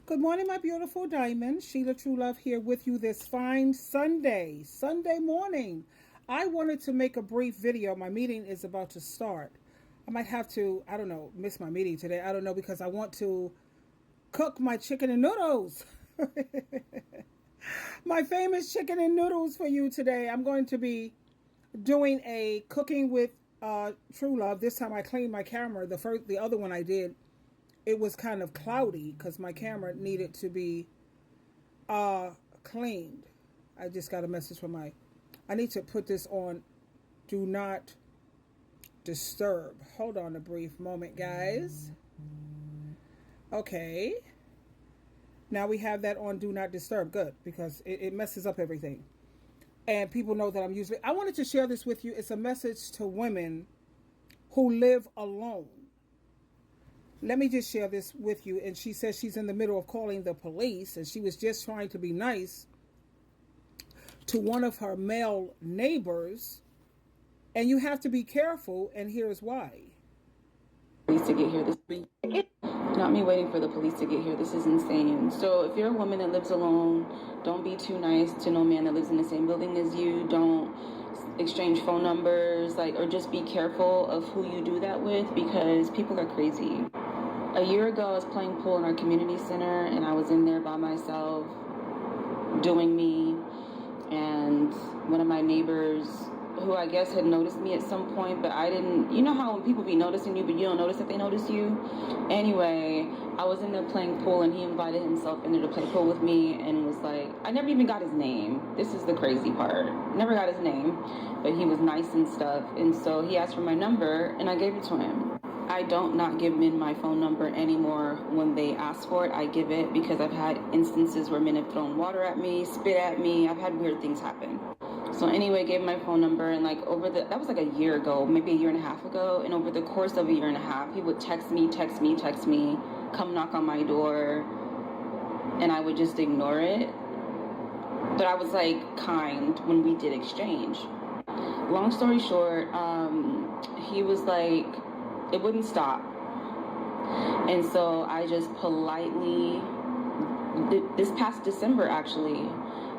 Good morning, my beautiful diamond. SheilaTruelove here with you this fine Sunday morning. I wanted to make a brief video. My meeting is about to start. I might have to, I don't know, miss my meeting today. I don't know because I want to cook my chicken and noodles. My famous chicken and noodles for you today. I'm going to be doing a cooking with True Love. This time I cleaned my camera. The other one I did, it was kind of cloudy because my camera needed to be cleaned. I just got a message from I need to put this on do not disturb. Hold on a brief moment, guys. Okay. Now we have that on do not disturb. Good, because it messes up everything. And people know that I'm usually... I wanted to share this with you. It's a message to women who live alone. Let me just share this with you. And she says she's in the middle of calling the police, and she was just trying to be nice to one of her male neighbors. And you have to be careful, and here's why. Police to get here. Not me waiting for the police to get here. This is insane. So if you're a woman that lives alone, don't be too nice to no man that lives in the same building as you. Don't exchange phone numbers, or just be careful of who you do that with, because people are crazy. A year ago, I was playing pool in our community center, and I was in there by myself doing me, and one of my neighbors, who I guess had noticed me at some point, but I didn't. You know how when people be noticing you, but you don't notice that they notice you? Anyway, I was in there playing pool, and he invited himself in there to play pool with me, and was like, I never even got his name. This is the crazy part. Never got his name, but he was nice and stuff, and so he asked for my number, and I gave it to him. I don't not give men my phone number anymore. When they ask for it, I give it, because I've had instances where men have thrown water at me, spit at me. I've had weird things happen. So anyway, gave my phone number, and that was a year ago, maybe a year and a half ago. And over the course of a year and a half, he would text me, come knock on my door, and I would just ignore it. But I was kind when we did exchange. Long story short, he was it wouldn't stop. And so I just politely, this past December actually,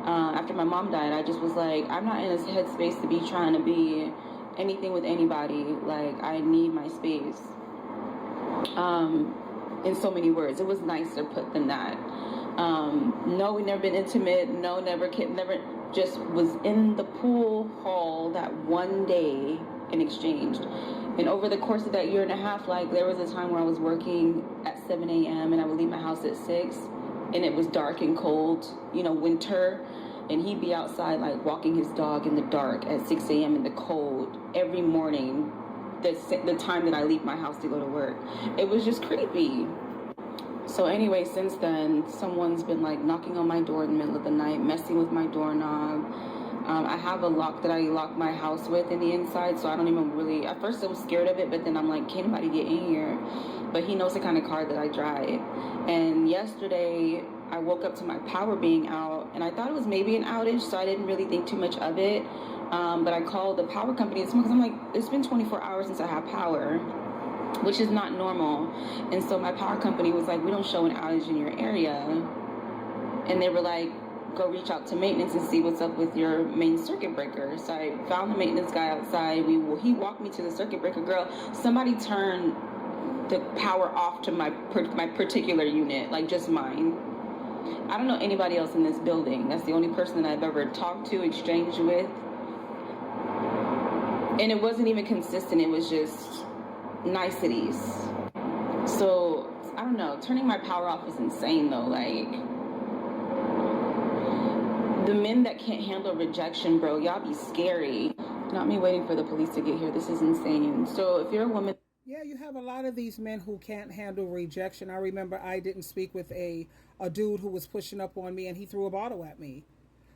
after my mom died, I just was I'm not in a headspace to be trying to be anything with anybody. I need my space. In so many words. It was nicer put than that. No, we never been intimate. No, never, just was in the pool hall that one day and exchanged. And over the course of that year and a half, there was a time where I was working at 7 a.m. and I would leave my house at 6, and it was dark and cold, winter, and he'd be outside walking his dog in the dark at 6 a.m. in the cold every morning, the time that I leave my house to go to work. It was just creepy. So anyway, since then, someone's been knocking on my door in the middle of the night, messing with my doorknob. I have a lock that I lock my house with in the inside, so I don't even really, at first I was scared of it, but then I'm can't nobody get in here? But he knows the kind of car that I drive. And yesterday, I woke up to my power being out, and I thought it was maybe an outage, so I didn't really think too much of it. But I called the power company this morning, because I'm it's been 24 hours since I have power, which is not normal. And so my power company was we don't show an outage in your area. And they were go reach out to maintenance and see what's up with your main circuit breaker. So I found the maintenance guy outside. He walked me to the circuit breaker. Girl, somebody turned the power off to my particular unit, just mine. I don't know anybody else in this building. That's the only person that I've ever talked to, exchanged with. And it wasn't even consistent. It was just niceties. So, I don't know. Turning my power off is insane, though. The men that can't handle rejection, bro, y'all be scary. Not me waiting for the police to get here. This is insane. So if you're a woman... Yeah, you have a lot of these men who can't handle rejection. I remember I didn't speak with a dude who was pushing up on me, and he threw a bottle at me.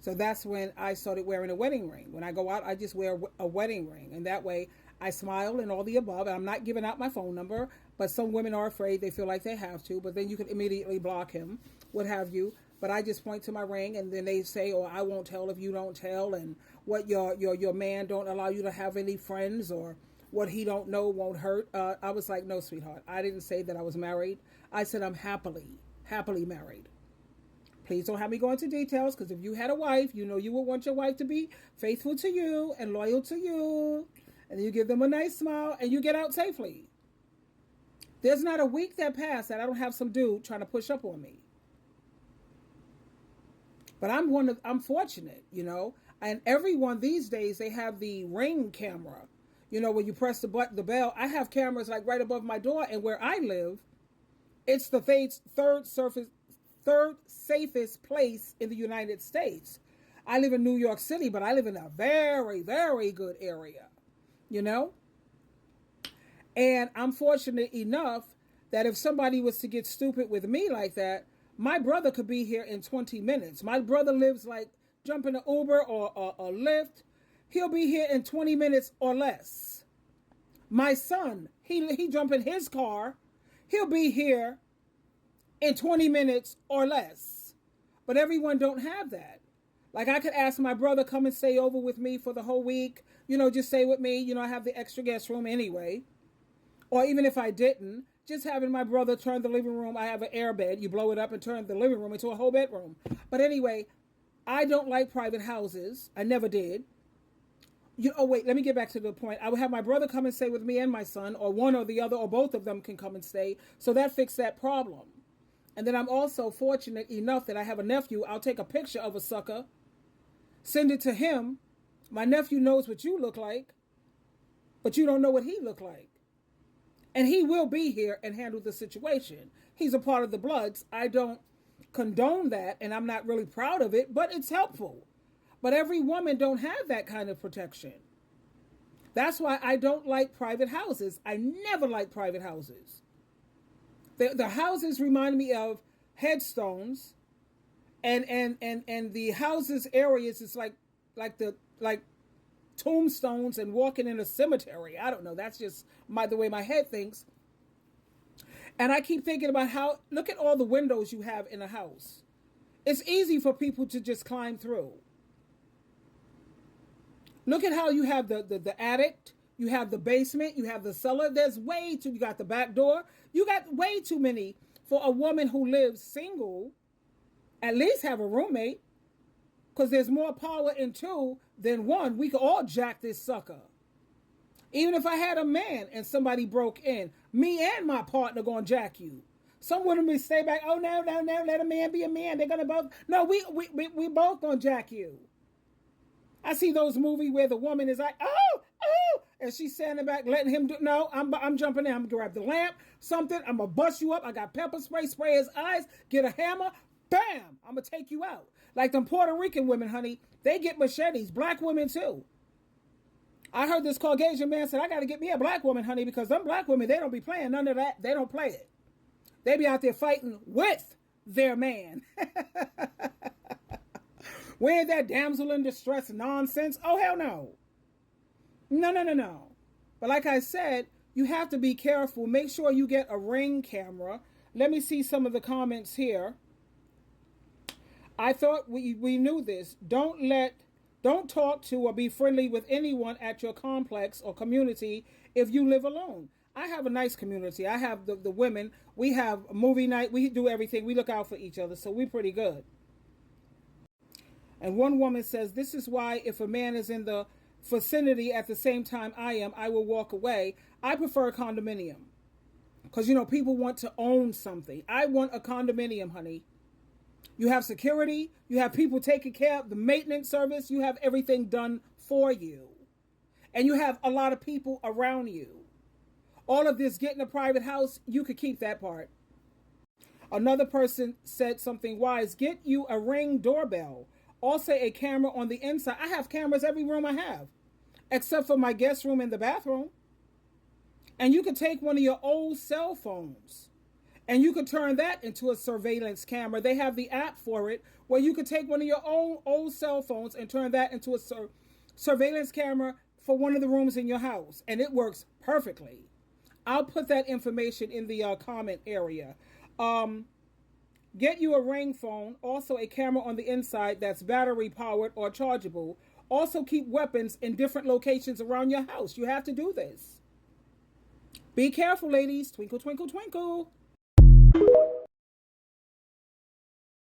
So that's when I started wearing a wedding ring. When I go out, I just wear a wedding ring. And that way I smile and all the above. I'm not giving out my phone number, but some women are afraid. They feel like they have to. But then you can immediately block him, what have you. But I just point to my ring, and then they say, oh, I won't tell if you don't tell. And what your man don't allow you to have any friends, or what he don't know won't hurt. I was like, no, sweetheart. I didn't say that I was married. I said I'm happily happily married. Please don't have me go into details, because if you had a wife, you know you would want your wife to be faithful to you and loyal to you. And you give them a nice smile and you get out safely. There's not a week that passed that I don't have some dude trying to push up on me. But I'm fortunate, you know. And everyone these days, they have the Ring camera. You know, when you press the bell, I have cameras like right above my door. And where I live, it's the third safest place in the United States. I live in New York City, but I live in a very, very good area, you know? And I'm fortunate enough that if somebody was to get stupid with me like that, my brother could be here in 20 minutes. My brother lives like jumping an Uber or a Lyft. He'll be here in 20 minutes or less. My son, he jump in his car. He'll be here in 20 minutes or less. But everyone don't have that. Like, I could ask my brother, come and stay over with me for the whole week. You know, just stay with me. You know, I have the extra guest room anyway. Or even if I didn't, just having my brother turn the living room. I have an air bed. You blow it up and turn the living room into a whole bedroom. But anyway, I don't like private houses. I never did. Wait, let me get back to the point. I would have my brother come and stay with me and my son, or one or the other, or both of them can come and stay. So that fixed that problem. And then I'm also fortunate enough that I have a nephew. I'll take a picture of a sucker, send it to him. My nephew knows what you look like, but you don't know what he looked like. And he will be here and handle the situation. He's a part of the Bloods. I don't condone that, and I'm not really proud of it, but it's helpful. But every woman don't have that kind of protection. That's why I don't like private houses. I never like private houses. The houses remind me of headstones, and the houses areas is like tombstones and walking in a cemetery. I don't know. That's just the way my head thinks. And I keep thinking about look at all the windows you have in a house. It's easy for people to just climb through. Look at how you have the attic, you have the basement, you have the cellar. You got the back door. You got way too many for a woman who lives single. At least have a roommate, because there's more power in two than one. We could all jack this sucker. Even if I had a man and somebody broke in, me and my partner gonna jack you. Some women may stay back. Oh no, let a man be a man. They're gonna both. No, we both gonna jack you. I see those movies where the woman is like, oh, and she's standing back, letting him do. No, I'm jumping in. I'm gonna grab the lamp, something. I'm gonna bust you up. I got pepper spray his eyes, get a hammer, bam. I'm gonna take you out. Like them Puerto Rican women, honey, they get machetes. Black women too. I heard this Caucasian man said, I got to get me a black woman, honey, because them black women, they don't be playing none of that. They don't play it. They be out there fighting with their man. Where that damsel in distress nonsense? Oh, hell no. No. But like I said, you have to be careful. Make sure you get a Ring camera. Let me see some of the comments here. I thought we knew this. Don't talk to or be friendly with anyone at your complex or community if you live alone. I have a nice community. I have the women. We have a movie night. We do everything. We look out for each other, so we're pretty good. And one woman says, this is why if a man is in the vicinity at the same time I am, I will walk away. I prefer a condominium. Because, people want to own something. I want a condominium, honey. You have security, you have people taking care of the maintenance service, you have everything done for you. And you have a lot of people around you. All of this getting a private house, you could keep that part. Another person said something wise, get you a Ring doorbell. Also a camera on the inside. I have cameras every room I have, except for my guest room and the bathroom. And you could take one of your old cell phones and you could turn that into a surveillance camera. They have the app for it where you could take one of your own old cell phones and turn that into a surveillance camera for one of the rooms in your house. And it works perfectly. I'll put that information in the comment area. Get you a Ring phone, also a camera on the inside that's battery powered or chargeable. Also keep weapons in different locations around your house. You have to do this. Be careful, ladies. Twinkle, twinkle, twinkle.